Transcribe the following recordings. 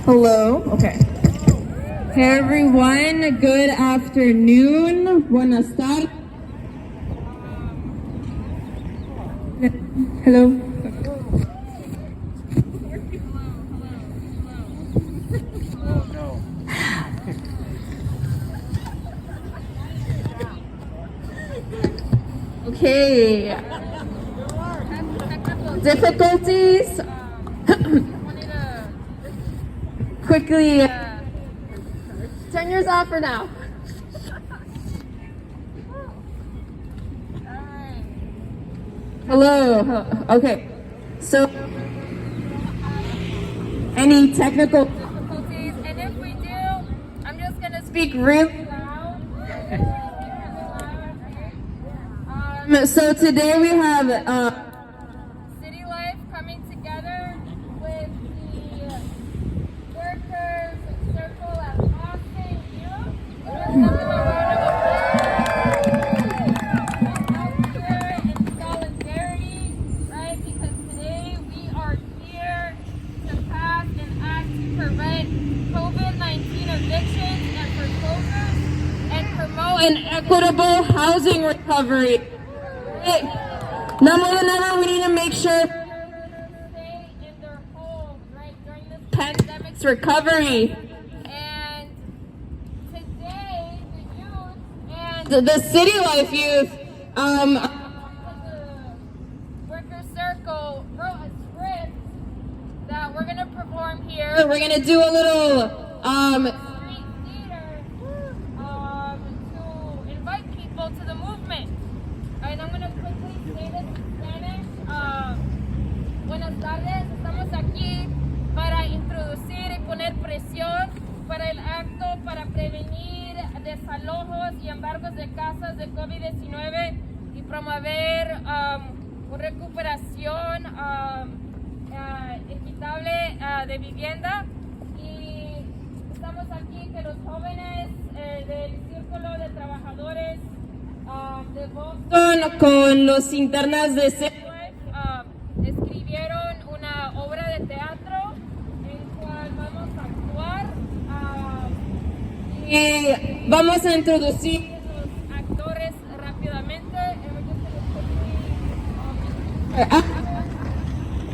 Hello. Okay. Hey everyone, good afternoon. Buenas tardes. Hello. Okay. Difficulties. Quickly turn yours off for now. Hello. Okay. So, any technical difficulties? And if we do, I'm just gonna speak really loud. So today we have City Life coming together with the Workers Circle at Austin Youth. Let's give them a round of applause. Here in solidarity, right? Because today we are here to pass an act to prevent COVID-19 evictions and foreclosures and promote an equitable housing recovery. Now more than ever, we need to make sure stay in their homes, right, during this pandemic's recovery. And today, the youth and the City Life youth, the Worker Circle wrote a script that we're gonna perform here. We're gonna do a little street theater to invite people to the movement. And I'm going to quickly say this in Spanish. Buenas tardes, estamos aquí para introducir y poner presión para el acto para prevenir desalojos y embargos de casas de COVID-19 y promover una recuperación equitable de vivienda. Y estamos aquí que los jóvenes del Círculo de Trabajadores de Boston con los internas de City Life escribieron una obra de teatro en cual vamos a actuar y vamos a introducir los actores rápidamente.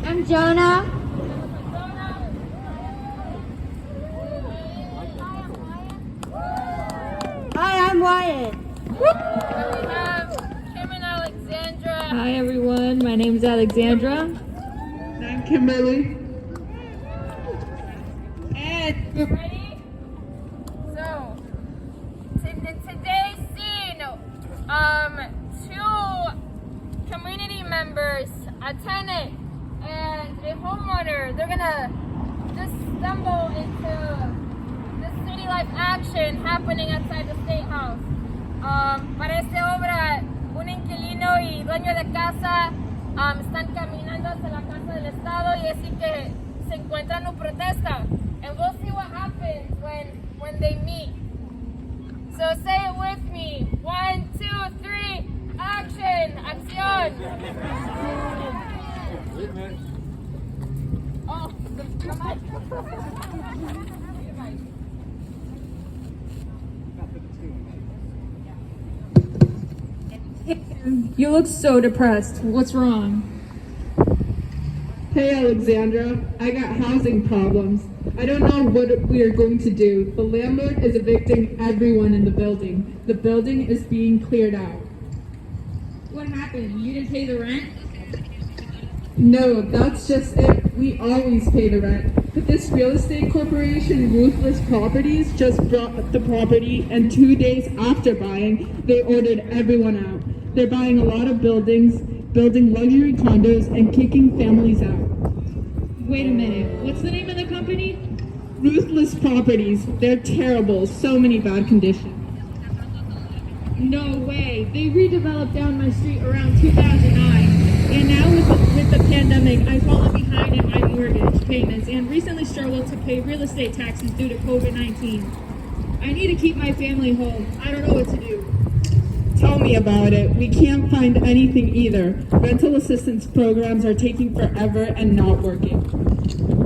I'm Jonah. Hi, I'm Wyatt. We have Kim and Alexandra. Hi everyone, my name is Alexandra. I'm Kimberly. And you ready? So, today's scene, two community members, a tenant and a homeowner, they're gonna just stumble into the City Life action happening outside the State House. Para esta obra, un inquilino y dueño de casa están caminando hacia la casa del Estado y así que se encuentran en protesta. And we'll see what happens when they meet. So say it with me. 1, 2, 3, action! Acción! Oh, come on. You look so depressed. What's wrong? Hey Alexandra, I got housing problems. I don't know what we are going to do. The landlord is evicting everyone in the building. The building is being cleared out. What happened? You didn't pay the rent? No, that's just it. We always pay the rent. But this real estate corporation, Ruthless Properties, just bought the property, and 2 days after buying, they ordered everyone out. They're buying a lot of buildings, building luxury condos, and kicking families out. Wait a minute. What's the name of the company? Ruthless Properties. They're terrible. So many bad conditions. No way. They redeveloped down my street around 2009. And now with the pandemic, I've fallen behind in my mortgage payments and recently struggled to pay real estate taxes due to COVID-19. I need to keep my family home. I don't know what to do. Tell me about it. We can't find anything either. Rental assistance programs are taking forever and not working.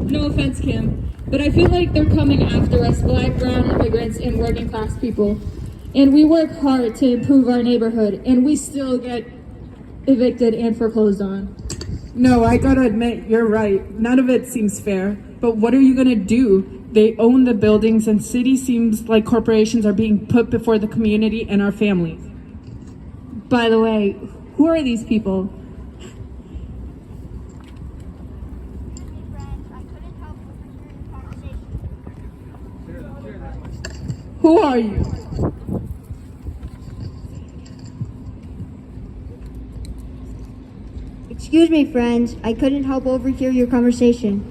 No offense, Kim, But I feel like they're coming after us, Black, brown immigrants, and working class people. And we work hard to improve our neighborhood, and we still get evicted and foreclosed on. No, I gotta admit, you're right. None of it seems fair. But what are you gonna do? They own the buildings, and city seems like corporations are being put before the community and our families. By the way, who are these people? Who are you? Excuse me, friends. I couldn't help overhear your conversation.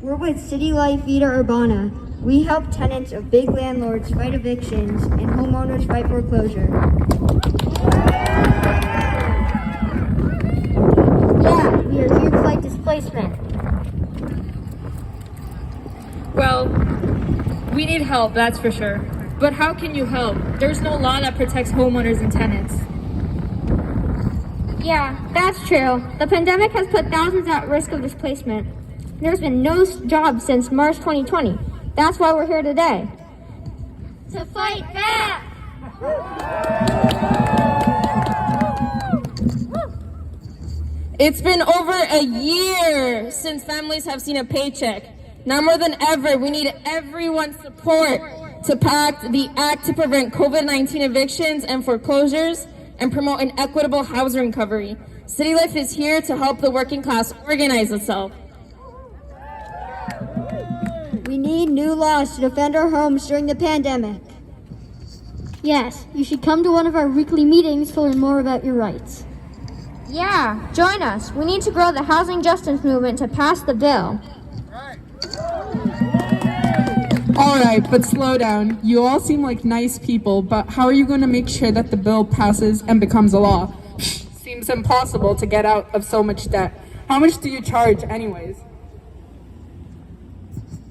We're with City Life Vida Urbana. We help tenants of big landlords fight evictions and homeowners fight foreclosure. Yeah, we are here to fight displacement. Well, we need help, that's for sure. But how can you help? There's no law that protects homeowners and tenants. Yeah, that's true. The pandemic has put thousands at risk of displacement. There's been no jobs since March 2020. That's why we're here today. To fight back! It's been over a year since families have seen a paycheck. Now more than ever, we need everyone's support to pass the act to prevent COVID-19 evictions and foreclosures and promote an equitable housing recovery. City Life is here to help the working class organize itself. We need new laws to defend our homes during the pandemic. Yes, you should come to one of our weekly meetings to learn more about your rights. Yeah, join us. We need to grow the housing justice movement to pass the bill. All right, but slow down. You all seem like nice people, but how are you going to make sure that the bill passes and becomes a law? Seems impossible to get out of so much debt. How much do you charge anyways?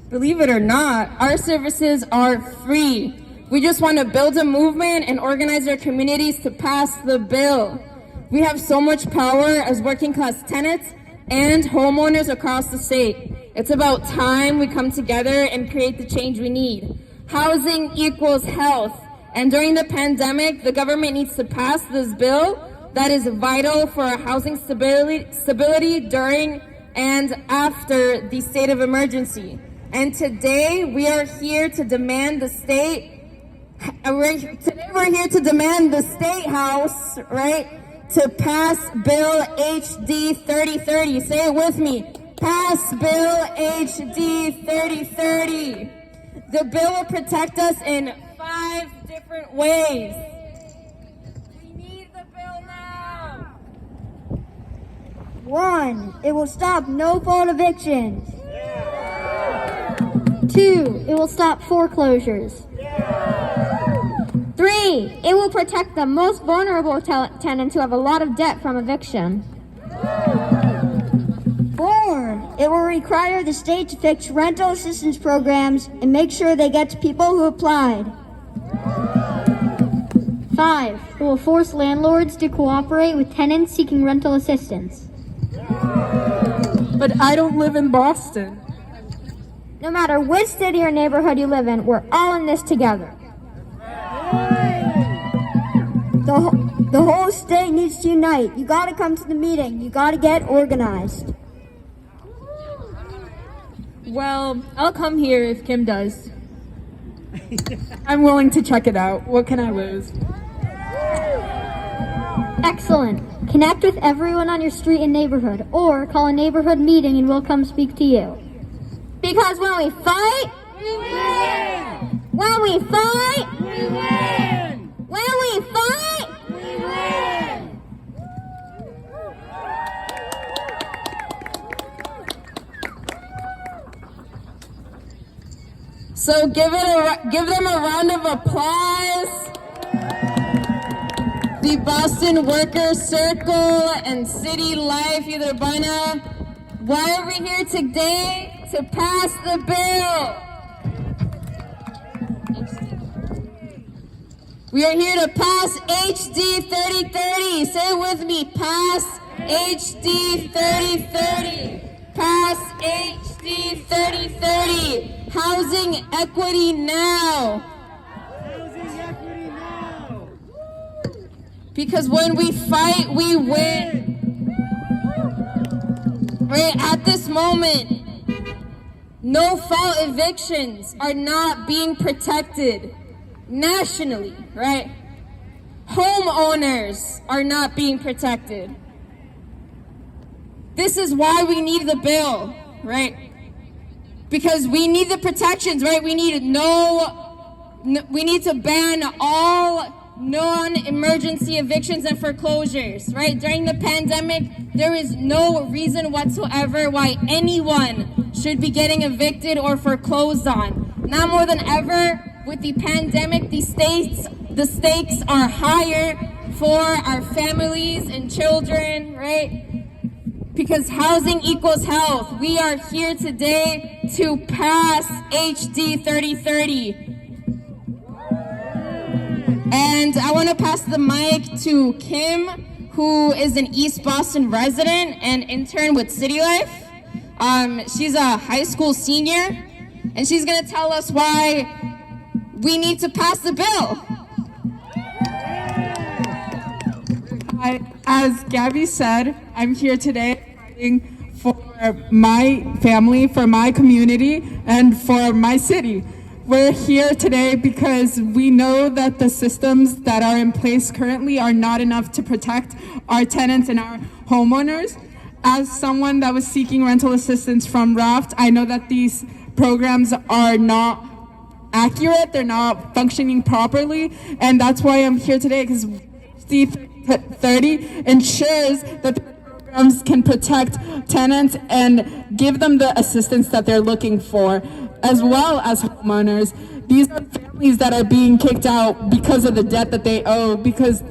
Believe it or not, our services are free. We just want to build a movement and organize our communities to pass the bill. We have so much power as working class tenants and homeowners across the state. It's about time we come together and create the change we need. Housing equals health. And during the pandemic, the government needs to pass this bill that is vital for our housing stability during and after the state of emergency. And today we are here to demand the state House, right, to pass Bill HD 3030. Say it with me. Pass Bill HD 3030. The bill will protect us in 5 different ways. We need the bill now. 1, it will stop no-fault evictions. 2, it will stop foreclosures. 3, it will protect the most vulnerable tenants who have a lot of debt from eviction. 4, it will require the state to fix rental assistance programs and make sure they get to people who applied. 5, it will force landlords to cooperate with tenants seeking rental assistance. But I don't live in Boston. No matter which city or neighborhood you live in, we're all in this together. The whole state needs to unite. You gotta come to the meeting. You gotta get organized. Well, I'll come here if Kim does. I'm willing to check it out. What can I lose? Excellent. Connect with everyone on your street and neighborhood, or call a neighborhood meeting and we'll come speak to you. Because when we fight, we win! When we fight, we win! When we fight, we win! So give them a round of applause. The Boston Workers Circle and City Life Vida Urbana. Why are we here today? To pass the bill. We are here to pass HD 3030. Say it with me. Pass HD 3030. Pass HD 3030. Housing equity now. Housing equity now. Because when we fight, we win. Right at this moment, no-fault evictions are not being protected nationally, right? Homeowners are not being protected. This is why we need the bill, right? Because we need the protections, right? We need to ban all non-emergency evictions and foreclosures, right? During the pandemic, there is no reason whatsoever why anyone should be getting evicted or foreclosed on. Now more than ever, with the pandemic, the stakes are higher for our families and children, right? Because housing equals health. We are here today to pass HD 3030. And I want to pass the mic to Kim, who is an East Boston resident and intern with City Life. She's a high school senior, and she's going to tell us why we need to pass the bill. As Gabby said, I'm here today fighting for my family, for my community, and for my city. We're here today because we know that the systems that are in place currently are not enough to protect our tenants and our homeowners. As someone that was seeking rental assistance from RAFT, I know that these programs are not accurate, they're not functioning properly, and that's why I'm here today, because C30 ensures that the programs can protect tenants and give them the assistance that they're looking for, as well as homeowners. These are families that are being kicked out because of the debt that they owe, because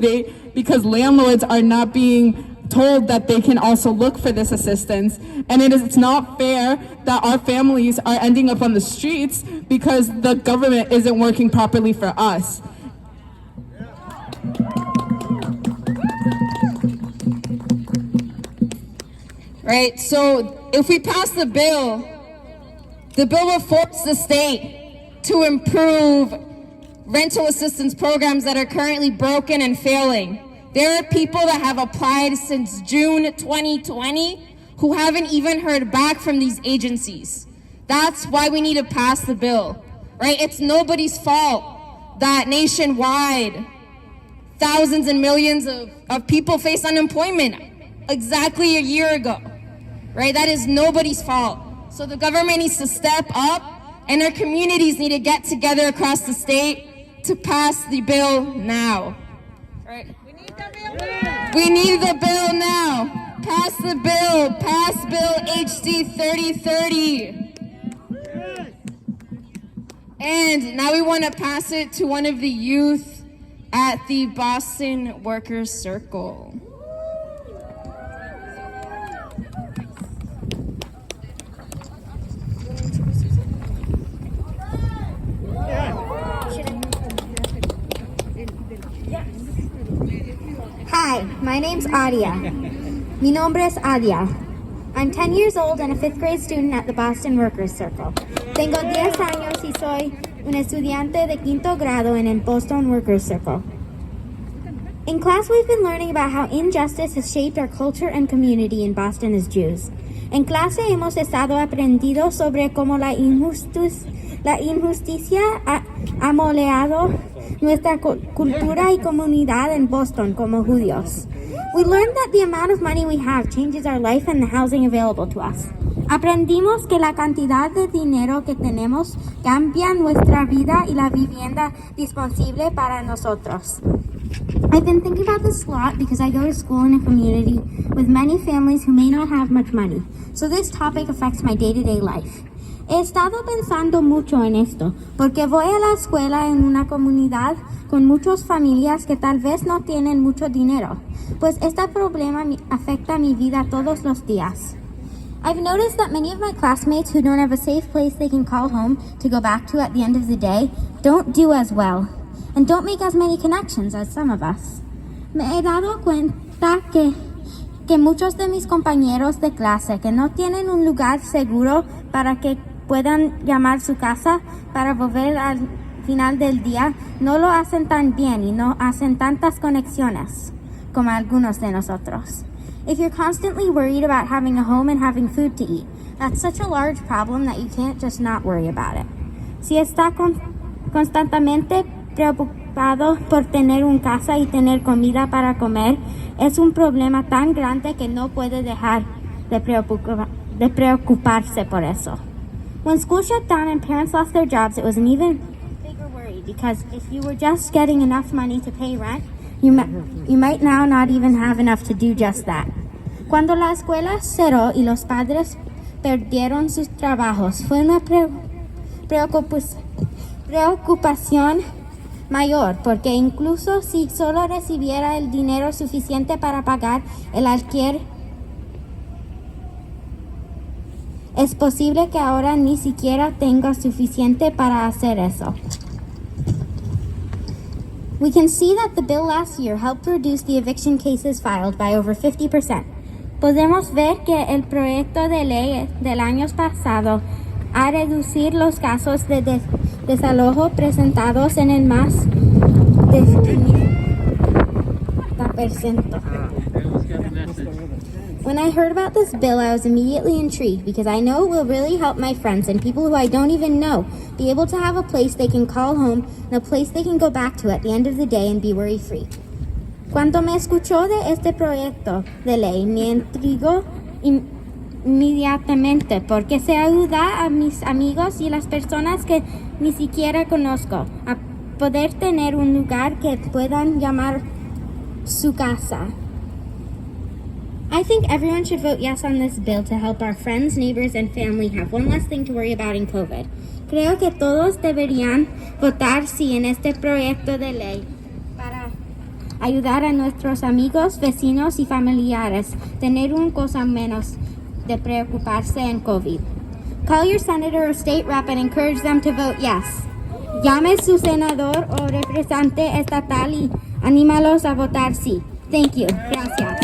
landlords are not being told that they can also look for this assistance. And it's not fair that our families are ending up on the streets because the government isn't working properly for us. Right, so if we pass the bill will force the state to improve rental assistance programs that are currently broken and failing. There are people that have applied since June 2020 who haven't even heard back from these agencies. That's why we need to pass the bill, right? It's nobody's fault that nationwide thousands and millions of people face unemployment exactly a year ago, right? That is nobody's fault. So the government needs to step up, and our communities need to get together across the state to pass the bill now. Right? We need the bill now. We need the bill now. Pass the bill. Pass Bill HD 3030. And now we want to pass it to one of the youth at the Boston Workers Circle. Hi, my name's Adia. Mi nombre es Adia. I'm 10 years old and a 5th grade student at the Boston Workers Circle. Tengo 10 años y soy un estudiante de quinto grado en el Boston Workers Circle. In class, we've been learning about how injustice has shaped our culture and community in Boston as Jews. En clase hemos estado aprendiendo sobre cómo la injusticia ha moldeado nuestra cultura y comunidad en Boston como judíos. We learned that the amount of money we have changes our life and the housing available to us. Aprendimos que la cantidad de dinero que tenemos cambia nuestra vida y la vivienda disponible para nosotros. I've been thinking about this a lot because I go to school in a community with many families who may not have much money. So this topic affects my day-to-day life. He estado pensando mucho en esto, porque voy a la escuela en una comunidad con muchas familias que tal vez no tienen mucho dinero, pues este problema afecta mi vida todos los días. I've noticed that many of my classmates who don't have a safe place they can call home to go back to at the end of the day don't do as well. and don't make as many connections as some of us. Me he dado cuenta que muchos de mis compañeros de clase que no tienen un lugar seguro para que puedan llamar su casa para volver al final del día, no lo hacen tan bien y no hacen tantas conexiones como algunos de nosotros. If you're constantly worried about having a home and having food to eat, that's such a large problem that you can't just not worry about it. Si está constantemente preocupado por tener una casa y tener comida para comer, es un problema tan grande que no puede dejar de preocuparse por eso. When school shut down and parents lost their jobs, it was an even bigger worry because if you were just getting enough money to pay rent, you might now not even have enough to do just that. Cuando la escuela cerró y los padres perdieron sus trabajos, fue una preocupación mayor, porque incluso si solo recibiera el dinero suficiente para pagar el alquiler, es posible que ahora ni siquiera tenga suficiente para hacer eso. We can see that the bill last year helped reduce the eviction cases filed by over 50%. Podemos ver que el proyecto de ley del año pasado ha reducido los casos de desalojo presentados en el más de 50%. When I heard about this bill, I was immediately intrigued because I know it will really help my friends and people who I don't even know be able to have a place they can call home and a place they can go back to at the end of the day and be worry-free. Cuando me escuchó de este proyecto de ley, me intrigó inmediatamente porque se ayuda a mis amigos y las personas que ni siquiera conozco a poder tener un lugar que puedan llamar su casa. I think everyone should vote yes on this bill to help our friends, neighbors, and family have one less thing to worry about in COVID. Creo que todos deberían votar sí en este proyecto de ley para ayudar a nuestros amigos, vecinos y familiares tener una cosa menos de preocuparse en COVID. Call your senator or state rep and encourage them to vote yes. Llame su senador o representante estatal y anímalos a votar sí. Thank you. Gracias.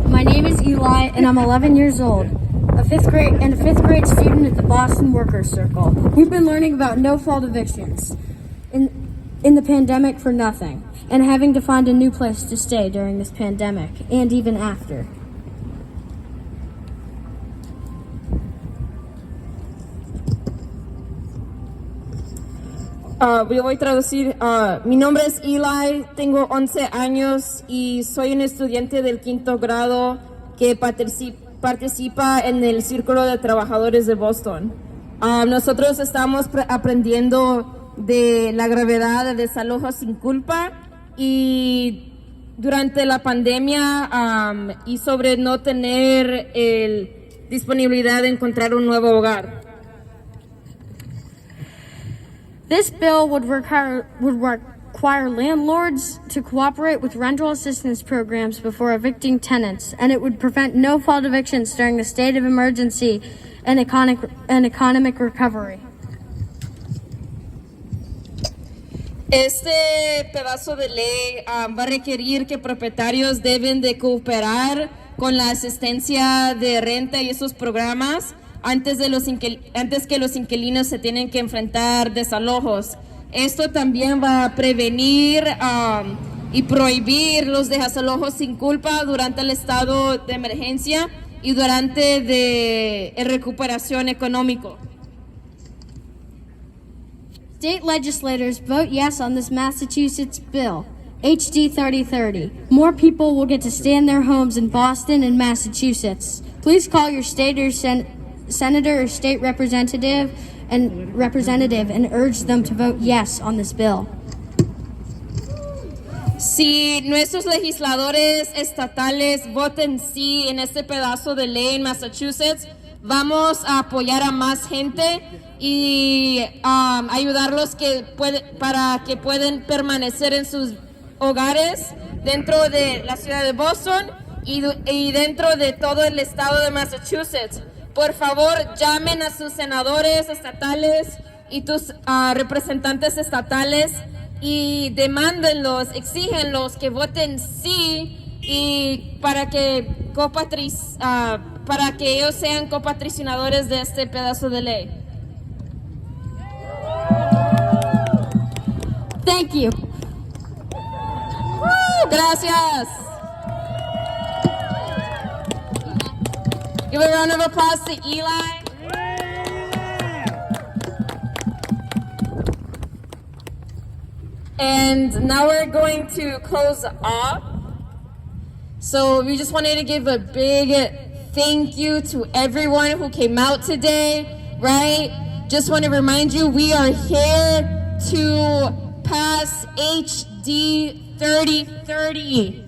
My name is Eli, and I'm 11 years old, a fifth grade student at the Boston Workers Circle. We've been learning about no-fault evictions in the pandemic for nothing, and having to find a new place to stay during this pandemic, and even after. Yo voy a traducir. Mi nombre es Eli, tengo 11 años y soy un estudiante del quinto grado que participa en el Círculo de Trabajadores de Boston. Nosotros estamos aprendiendo de la gravedad del desalojo sin culpa y durante la pandemia y sobre no tener disponibilidad de encontrar un nuevo hogar. This bill would require landlords to cooperate with rental assistance programs before evicting tenants, and it would prevent no-fault evictions during the state of emergency and economic recovery. Este pedazo de ley va a requerir que propietarios deben de cooperar con la asistencia de renta y esos programas antes que los inquilinos se tienen que enfrentar desalojos. Esto también va a prevenir y prohibir los desalojos sin culpa durante el estado de emergencia y durante la recuperación económica. State legislators vote yes on this Massachusetts bill, HD 3030. More people will get to stay in their homes in Boston and Massachusetts. Please call your state or senator or state representative and urge them to vote yes on this bill. Si nuestros legisladores estatales voten sí en este pedazo de ley en Massachusetts, vamos a apoyar a más gente y ayudarlos para que puedan permanecer en sus hogares dentro de la ciudad de Boston y dentro de todo el estado de Massachusetts. Por favor, llamen a sus senadores estatales y tus representantes estatales y demándenlos, exígenlos que voten sí y para que ellos sean copatrocinadores de este pedazo de ley. Thank you. Gracias. Give a round of applause to Eli. And now we're going to close off. So we just wanted to give a big thank you to everyone who came out today, right? Just want to remind you, we are here to pass HD 3030.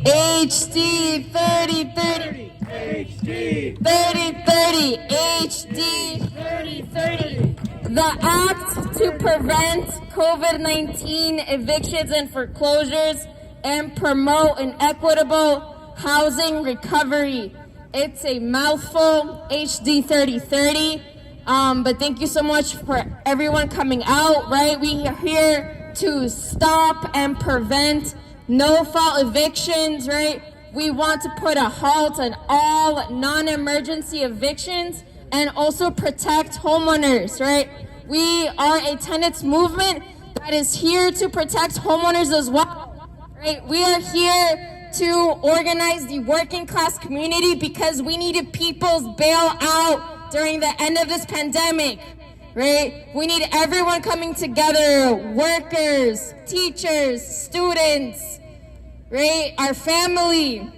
HD 3030. HD 3030. HD 3030. The act to prevent COVID-19 evictions and foreclosures and promote an equitable housing recovery. It's a mouthful, HD 3030. But thank you so much for everyone coming out, right? We are here to stop and prevent no-fault evictions, right? We want to put a halt on all non-emergency evictions and also protect homeowners, right? We are a tenants movement that is here to protect homeowners as well, right? We are here to organize the working class community because we needed people's bailout during the end of this pandemic, right? We need everyone coming together, workers, teachers, students, right? Our family,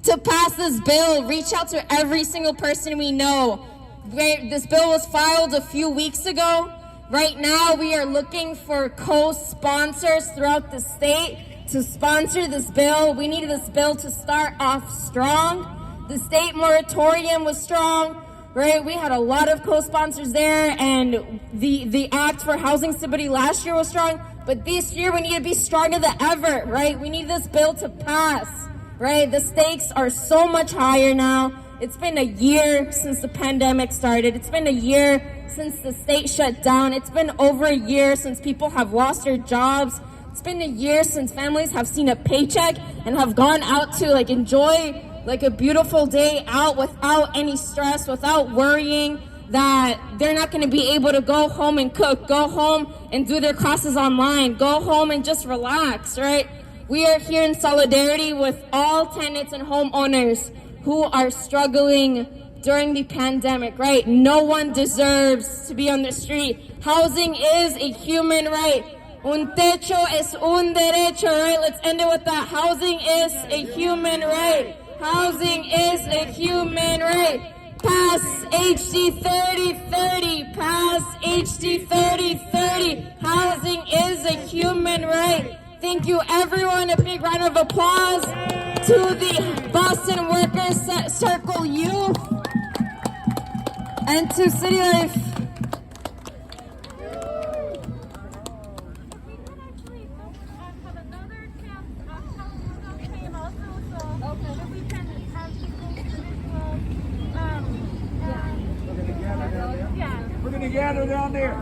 to pass this bill. Reach out to every single person we know. Right? This bill was filed a few weeks ago. Right now, we are looking for co-sponsors throughout the state to sponsor this bill. We need this bill to start off strong. The state moratorium was strong, right? We had a lot of co-sponsors there, and the Act for Housing Stability last year was strong. But this year, we need to be stronger than ever, right? We need this bill to pass, right? The stakes are so much higher now. It's been a year since the pandemic started. It's been a year since the state shut down. It's been over a year since people have lost their jobs. It's been a year since families have seen a paycheck and have gone out to enjoy a beautiful day out without any stress, without worrying that they're not going to be able to go home and cook, go home and do their classes online, go home and just relax, right? We are here in solidarity with all tenants and homeowners who are struggling during the pandemic, right? No one deserves to be on the street. Housing is a human right. Un techo es un derecho, right? Let's end it with that. Housing is a human right. Housing is a human right. Pass HD 3030. Pass HD 3030. Housing is a human right. Thank you, everyone. A big round of applause to the Boston Workers Circle Youth and to City Life. We're going to gather down there.